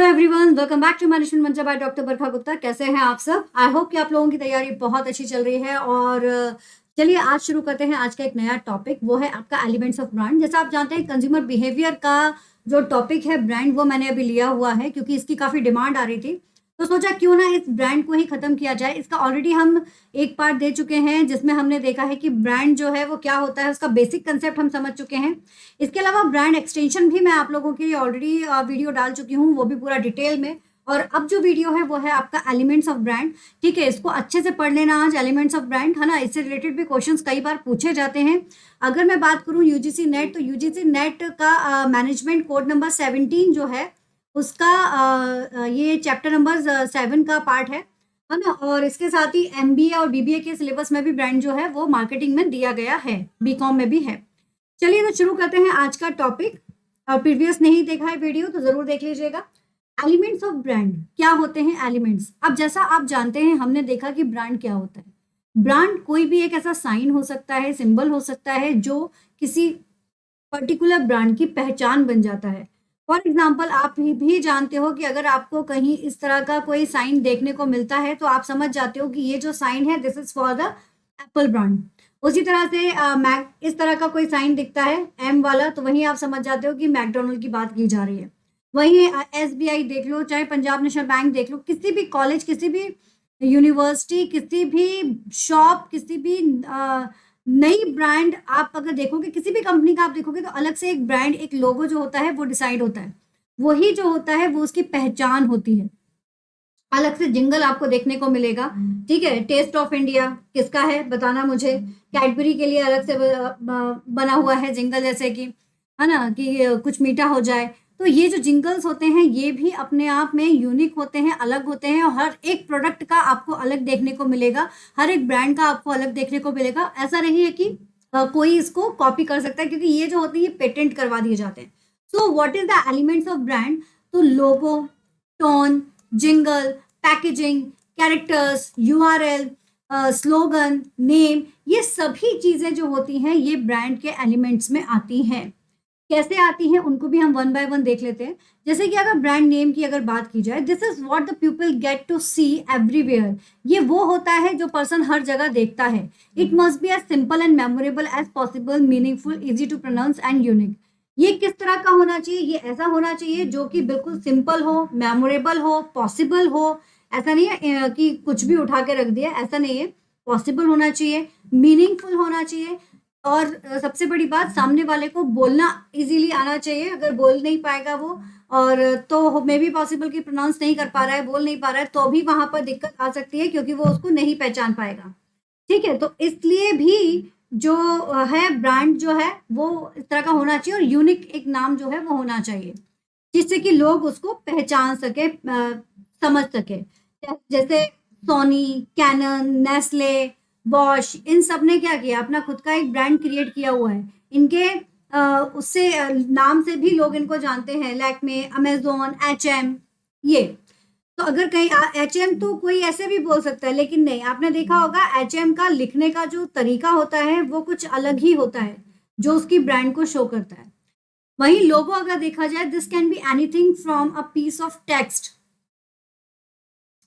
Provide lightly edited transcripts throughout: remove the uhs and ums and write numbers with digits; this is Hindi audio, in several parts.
Everyone, welcome back to management Mantra by doctor Barkha Gupta. कैसे हैं आप सब? आई होप कि आप लोगों की तैयारी बहुत अच्छी चल रही है। और चलिए आज शुरू करते हैं आज का एक नया टॉपिक, वो है आपका एलिमेंट्स ऑफ ब्रांड। जैसा आप जानते हैं, कंज्यूमर बिहेवियर का जो टॉपिक है ब्रांड, वो मैंने अभी लिया हुआ है क्योंकि इसकी काफ़ी डिमांड आ रही थी। तो सोचा क्यों ना इस ब्रांड को ही ख़त्म किया जाए। इसका ऑलरेडी हम एक पार्ट दे चुके हैं जिसमें हमने देखा है कि ब्रांड जो है वो क्या होता है, उसका बेसिक कंसेप्ट हम समझ चुके हैं। इसके अलावा ब्रांड एक्सटेंशन भी मैं आप लोगों के लिए ऑलरेडी वीडियो डाल चुकी हूँ, वो भी पूरा डिटेल में। और अब जो वीडियो है वो है आपका एलिमेंट्स ऑफ ब्रांड। ठीक है, इसको अच्छे से पढ़ लेना आज, एलिमेंट्स ऑफ ब्रांड, है ना। इससे रिलेटेड भी क्वेश्चंस कई बार पूछे जाते हैं। अगर मैं बात करूँ यूजीसी नेट, तो यूजीसी नेट का मैनेजमेंट कोड नंबर 17 जो है उसका ये चैप्टर नंबर 7 का पार्ट है ना। और इसके साथ ही एमबीए और बीबीए के सिलेबस में भी ब्रांड जो है वो मार्केटिंग में दिया गया है, बीकॉम में भी है। चलिए तो शुरू करते हैं आज का टॉपिक। और प्रीवियस नहीं देखा है वीडियो तो जरूर देख लीजिएगा। एलिमेंट्स ऑफ ब्रांड क्या होते हैं? एलिमेंट्स, अब जैसा आप जानते हैं, हमने देखा कि ब्रांड क्या होता है। ब्रांड कोई भी एक ऐसा साइन हो सकता है, सिंबल हो सकता है जो किसी पर्टिकुलर ब्रांड की पहचान बन जाता है। फॉर एग्जाम्पल, आप भी जानते हो कि अगर आपको कहीं इस तरह का कोई साइन देखने को मिलता है तो आप समझ जाते हो कि ये जो साइन है this is for the Apple brand. उसी तरह से मैक इस तरह का कोई साइन दिखता है एम वाला, तो वहीं आप समझ जाते हो कि मैकडोनल्ड की बात की जा रही है। वहीं एसबीआई देख लो, चाहे पंजाब नेशनल बैंक देख लो, किसी भी कॉलेज, किसी भी यूनिवर्सिटी, किसी भी शॉप, किसी भी नई ब्रांड आप अगर देखोगे, किसी भी कंपनी का आप देखोगे, तो अलग से एक ब्रांड, एक लोगो जो होता है वो डिसाइड होता है। वही जो होता है वो उसकी पहचान होती है। अलग से जिंगल आपको देखने को मिलेगा। ठीक है, टेस्ट ऑफ इंडिया किसका है बताना मुझे। कैडबरी के लिए अलग से बना हुआ है जिंगल, जैसे कि, है ना, कि कुछ मीठा हो जाए। तो ये जो जिंगल्स होते हैं ये भी अपने आप में यूनिक होते हैं, अलग होते हैं। और हर एक प्रोडक्ट का आपको अलग देखने को मिलेगा, हर एक ब्रांड का आपको अलग देखने को मिलेगा। ऐसा नहीं है कि कोई इसको कॉपी कर सकता है, क्योंकि ये जो होती है पेटेंट करवा दिए जाते हैं। So what is the elements of brand? तो logo, tone, jingle, packaging, characters, URL, slogan, name, ये सभी चीजें जो होती हैं ये ब्रांड के एलिमेंट्स में आती हैं। कैसे आती हैं उनको भी हम वन बाय वन देख लेते हैं। जैसे कि अगर ब्रांड नेम की अगर बात की जाए, this is what the people get to see everywhere. ये वो होता है जो पर्सन हर जगह देखता है। It must be as simple and memorable as possible, meaningful, easy to pronounce and unique. ये किस तरह का होना चाहिए? ये ऐसा होना चाहिए जो कि बिल्कुल सिंपल हो, मेमोरेबल हो, पॉसिबल हो। ऐसा नहीं है कि कुछ भी उठा के रख दिया, ऐसा नहीं है। पॉसिबल होना चाहिए, मीनिंगफुल होना चाहिए, और सबसे बड़ी बात, सामने वाले को बोलना इजीली आना चाहिए। अगर बोल नहीं पाएगा वो, और तो मे भी पॉसिबल कि प्रोनाउंस नहीं कर पा रहा है, बोल नहीं पा रहा है, तो भी वहां पर दिक्कत आ सकती है, क्योंकि वो उसको नहीं पहचान पाएगा। ठीक है, तो इसलिए भी जो है ब्रांड जो है वो इस तरह का होना चाहिए, और यूनिक एक नाम जो है वो होना चाहिए, जिससे कि लोग उसको पहचान सके, समझ सके। जैसे सोनी, कैनन, नेस्ले, बॉश, इन सब ने क्या किया, अपना खुद का एक ब्रांड क्रिएट किया हुआ है। इनके उससे नाम से भी लोग इनको जानते हैं, लैक्मे, अमेजोन, एचएम, ये। तो अगर कहीं एचएम तो कोई ऐसे भी बोल सकता है, लेकिन नहीं, आपने देखा होगा एचएम का लिखने का जो तरीका होता है वो कुछ अलग ही होता है, जो उसकी ब्रांड को शो करता है। वहीं लोगो अगर देखा जाए, this can be anything from a piece of text.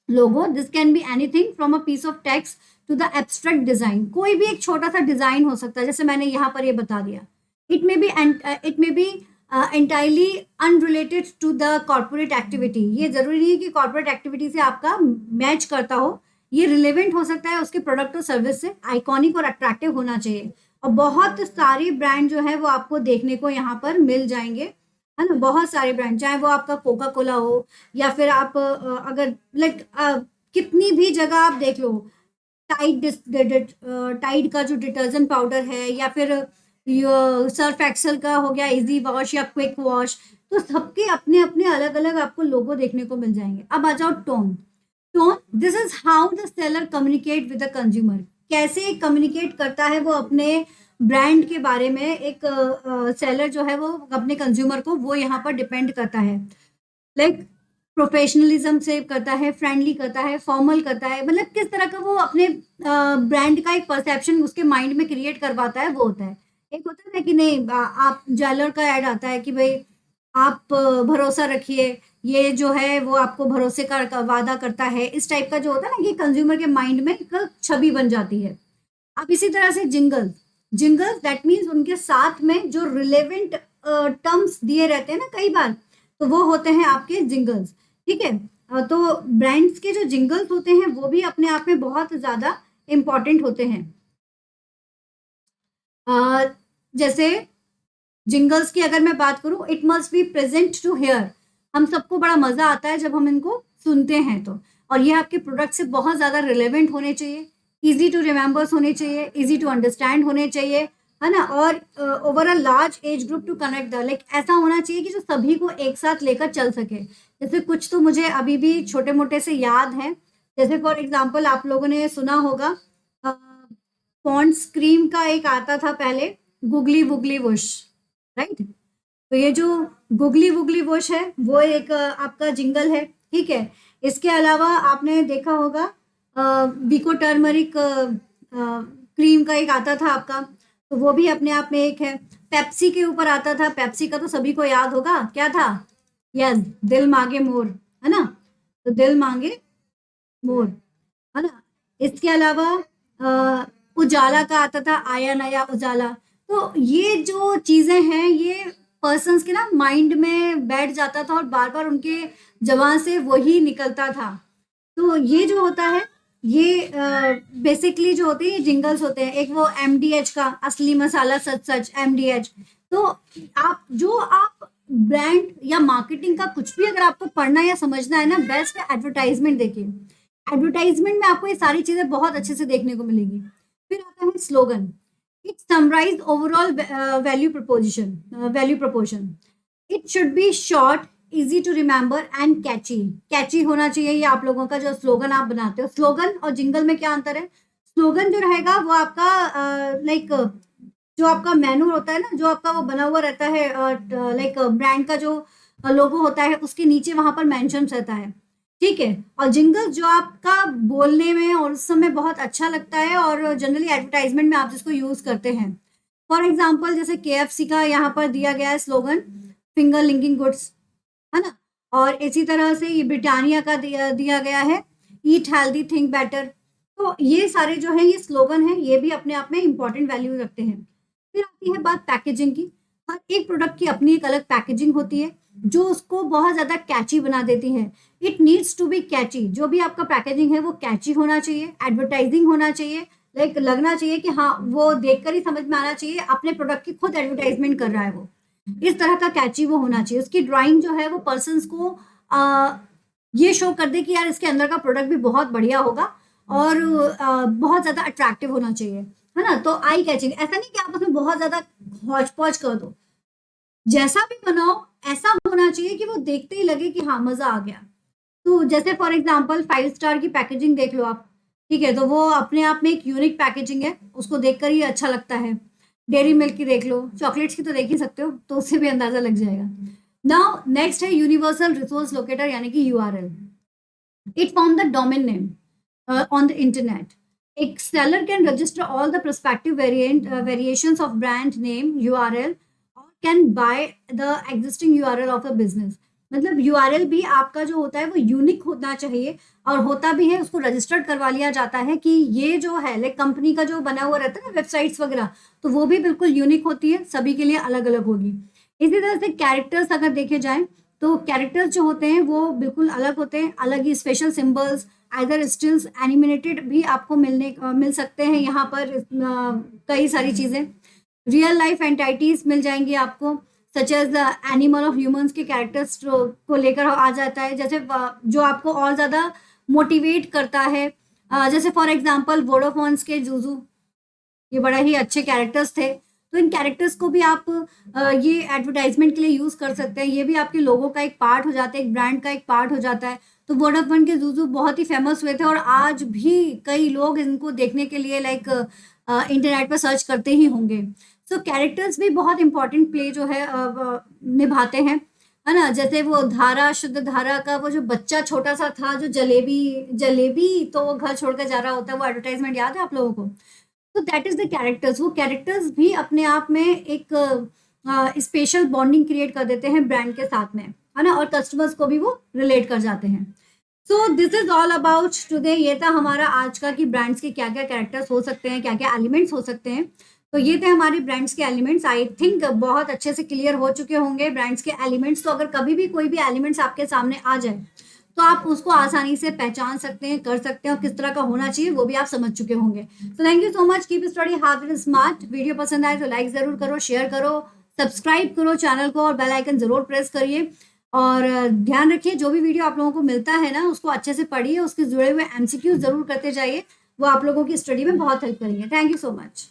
Logo, this can be anything from a piece of text to the abstract design. कोई भी एक छोटा सा डिजाइन हो सकता है, जैसे मैंने यहाँ पर ये बता दिया। It may be entirely unrelated to the corporate activity. ये जरूरी नहीं है कि कॉर्पोरेट एक्टिविटी से आपका मैच करता हो, ये रिलेवेंट हो सकता है उसके प्रोडक्ट और सर्विस से। आइकॉनिक और अट्रैक्टिव होना चाहिए। और बहुत सारे ब्रांड जो है वो आपको देखने को यहाँ पर मिल जाएंगे, है ना। बहुत सारे ब्रांड, चाहे वो आपका कोका कोला हो, या फिर आप अगर लाइक कितनी भी जगह आप देख लो, टाइड का जो डिटर्जेंट पाउडर है, या फिर सर्फ एक्सेल का हो गया इजी वॉश या क्विक वॉश, तो सबके अपने अपने अलग अलग आपको लोगो देखने को मिल जाएंगे। अब आ जाओ tone. Tone, this is how the seller communicate with the consumer. कैसे कम्युनिकेट करता है वो अपने ब्रांड के बारे में, एक सेलर जो है वो अपने कंज्यूमर को, वो यहाँ पर डिपेंड करता है। लाइक प्रोफेशनलिज्म से करता है, फ्रेंडली करता है, फॉर्मल करता है, मतलब किस तरह का वो अपने ब्रांड का एक परसेप्शन उसके माइंड में क्रिएट करवाता है, वो होता है। एक होता है ना कि नहीं, आप ज्वेलर का ऐड आता है कि भाई आप भरोसा रखिए, ये जो है वो आपको भरोसे का वादा करता है, इस टाइप का जो होता है ना, ये कंज्यूमर के माइंड में एक छवि बन जाती है। अब इसी तरह से जिंगल्स, जिंगल्स दैट मीन्स उनके साथ में जो रिलेवेंट टर्म्स दिए रहते हैं ना कई बार, तो वो होते हैं आपके जिंगल्स। ठीक है, तो ब्रांड्स के जो जिंगल्स होते हैं वो भी अपने आप में बहुत ज़्यादा इम्पॉर्टेंट होते हैं। अ, जैसे जिंगल्स की अगर मैं बात करूं, it must be present to hear, हम सबको बड़ा मजा आता है जब हम इनको सुनते हैं तो, और ये आपके प्रोडक्ट से बहुत ज्यादा रिलेवेंट होने चाहिए, इजी टू रिमेम्बर्स होने चाहिए, इजी टू अंडरस्टैंड होने चाहिए, है ना, और over a large age group to connect the, like ऐसा होना चाहिए कि जो सभी को एक साथ लेकर चल सके। जैसे कुछ तो मुझे अभी भी छोटे मोटे से याद है, जैसे फॉर एग्जाम्पल आप लोगों ने सुना होगा पॉन्ड्स क्रीम का एक आता था पहले, गुगली वुगली वुश, राइट। तो ये जो गुगली वुगली वुश है वो एक आपका जिंगल है। ठीक है, इसके अलावा आपने देखा होगा विको टर्मरिक क्रीम का एक आता था आपका, तो वो भी अपने आप में एक है। पेप्सी के ऊपर आता था, पेप्सी का तो सभी को याद होगा, क्या था, यस, दिल मांगे मोर, है ना, तो दिल मांगे मोर, है ना। इसके अलावा उजाला का आता था, आया नया उजाला। तो ये जो चीजें हैं ये पर्सन्स के ना माइंड में बैठ जाता था और बार बार उनके जबान से वही निकलता था। तो ये जो होता है, ये बेसिकली जो होते हैं ये जिंगल्स होते हैं। एक वो एमडीएच का, असली मसाला सच सच, एमडीएच। तो आप ब्रांड या मार्केटिंग का कुछ भी अगर आपको पढ़ना या समझना है ना, बेस्ट एडवर्टाइजमेंट देखिए। एडवर्टाइजमेंट में आपको ये सारी चीजें बहुत अच्छे से देखने को मिलेगी। फिर आता है slogan, it summarise overall value proportion, it should be short, easy to remember and catchy. Catchy होना चाहिए ये आप लोगों का जो स्लोगन आप बनाते हो। स्लोगन और जिंगल में क्या अंतर है, स्लोगन जो रहेगा वो आपका लाइक जो आपका मैनुअल होता है ना, जो आपका वो बना हुआ रहता है, लाइक ब्रांड का जो लोगो होता है उसके नीचे वहां पर मेंशन रहता है। ठीक है, और जिंगल जो आपका बोलने में और उस समय बहुत अच्छा लगता है और जनरली एडवर्टाइजमेंट में आप जिसको यूज करते हैं। फॉर एग्जाम्पल जैसे केएफसी का यहाँ पर दिया गया है स्लोगन, फिंगर लिंकिंग गुड्स, है ना। और इसी तरह से ये ब्रिटानिया का दिया गया है, ईट हेल्दी थिंक बेटर। तो ये सारे जो है ये स्लोगन है, ये भी अपने आप में इंपॉर्टेंट वैल्यू रखते हैं। फिर आती है बात पैकेजिंग की। हर एक प्रोडक्ट की अपनी एक अलग पैकेजिंग होती है जो उसको बहुत ज्यादा कैची बना देती है। इट नीड्स टू बी कैची, जो भी आपका पैकेजिंग है वो कैची होना चाहिए, एडवर्टाइजिंग होना चाहिए, लाइक लगना चाहिए कि हाँ वो देखकर ही समझ में आना चाहिए अपने प्रोडक्ट की खुद एडवर्टाइजमेंट कर रहा है वो, इस तरह का कैची वो होना चाहिए। उसकी ड्राइंग जो है वो पर्सन्स को ये शो कर दे कि यार इसके अंदर का प्रोडक्ट भी बहुत बढ़िया होगा और बहुत ज्यादा अट्रैक्टिव होना चाहिए, है ना। तो आई कैचिंग, ऐसा नहीं कि आप उसमें बहुत ज्यादा हौच पौच कर दो, जैसा भी बनाओ ऐसा होना चाहिए कि वो देखते ही लगे कि हाँ मजा आ गया। तो जैसे फॉर एग्जाम्पल 5 स्टार की पैकेजिंग देख लो आप, ठीक है, तो वो अपने आप में एक यूनिक पैकेजिंग है, उसको देखकर ही अच्छा लगता है। डेयरी मिल्क की देख लो, चॉकलेट्स की तो देख ही सकते हो, तो उससे भी अंदाजा लग जाएगा। नाउ नेक्स्ट है यूनिवर्सल रिसोर्स लोकेटर यानी कि URL. It form the domain name on the internet. एक seller can register all the prospective variations of brand name URL or can buy the existing URL of a business। मतलब यूआरएल भी आपका जो होता है वो यूनिक होना चाहिए, और होता भी है, उसको रजिस्टर्ड करवा लिया जाता है कि ये जो है लाइक कंपनी का जो बना हुआ रहता है ना वेबसाइट्स वगैरह, तो वो भी बिल्कुल यूनिक होती है, सभी के लिए अलग अलग होगी। इसी तरह से कैरेक्टर्स अगर देखे जाएं तो कैरेक्टर्स जो होते हैं वो बिल्कुल अलग होते हैं, अलग ही special symbols, either stills animated भी आपको मिल सकते हैं यहाँ पर। कई सारी चीजें रियल लाइफ एंटाइटीज मिल जाएंगी आपको, सच एज एनिमल और ह्यूमंस के कैरेक्टर्स को लेकर आ जाता है, जैसे जो आपको और ज्यादा मोटिवेट करता है। जैसे फॉर एग्जांपल वोडाफोन्स के जूजू, ये बड़ा ही अच्छे कैरेक्टर्स थे, तो इन कैरेक्टर्स को भी आप ये एडवर्टाइजमेंट के लिए यूज कर सकते हैं, ये भी आपके लोगों का एक पार्ट हो जाता है, एक ब्रांड का एक पार्ट हो जाता है। तो वोडाफोन के जूजू बहुत ही फेमस हुए थे और आज भी कई लोग इनको देखने के लिए लाइक इंटरनेट पर सर्च करते ही होंगे। सो कैरेक्टर्स भी बहुत इंपॉर्टेंट प्ले जो है निभाते हैं, है ना। जैसे वो धारा, शुद्ध धारा का वो जो बच्चा छोटा सा था जो जलेबी जलेबी तो वो घर छोड़कर जा रहा होता है, वो एडवर्टाइजमेंट याद है आप लोगों को। तो दैट इज द कैरेक्टर्स। वो कैरेक्टर्स भी अपने आप में एक स्पेशल बॉन्डिंग क्रिएट कर देते हैं ब्रांड के साथ में, है ना, और कस्टमर्स को भी वो रिलेट कर जाते हैं। So this is all about today. ये था हमारा आज का कि ब्रांड्स के क्या क्या कैरेक्टर्स हो सकते हैं, क्या क्या एलिमेंट्स हो सकते हैं। तो ये थे हमारे ब्रांड्स के एलिमेंट्स। आई थिंक बहुत अच्छे से क्लियर हो चुके होंगे ब्रांड्स के एलिमेंट्स। तो अगर कभी भी कोई भी एलिमेंट्स आपके सामने आ जाए तो आप उसको आसानी से पहचान सकते हैं, कर सकते हैं, और किस तरह का होना चाहिए वो भी आप समझ चुके होंगे। तो thank you so much. Keep study hard and smart. Video पसंद आए तो लाइक जरूर करो, शेयर करो, सब्सक्राइब करो चैनल को, और बेल आइकन जरूर प्रेस करिए। और ध्यान रखिए जो भी वीडियो आप लोगों को मिलता है ना उसको अच्छे से पढ़िए, उसके जुड़े हुए एमसीक्यू जरूर करते जाइए, वो आप लोगों की स्टडी में बहुत हेल्प करेंगे। Thank you so much.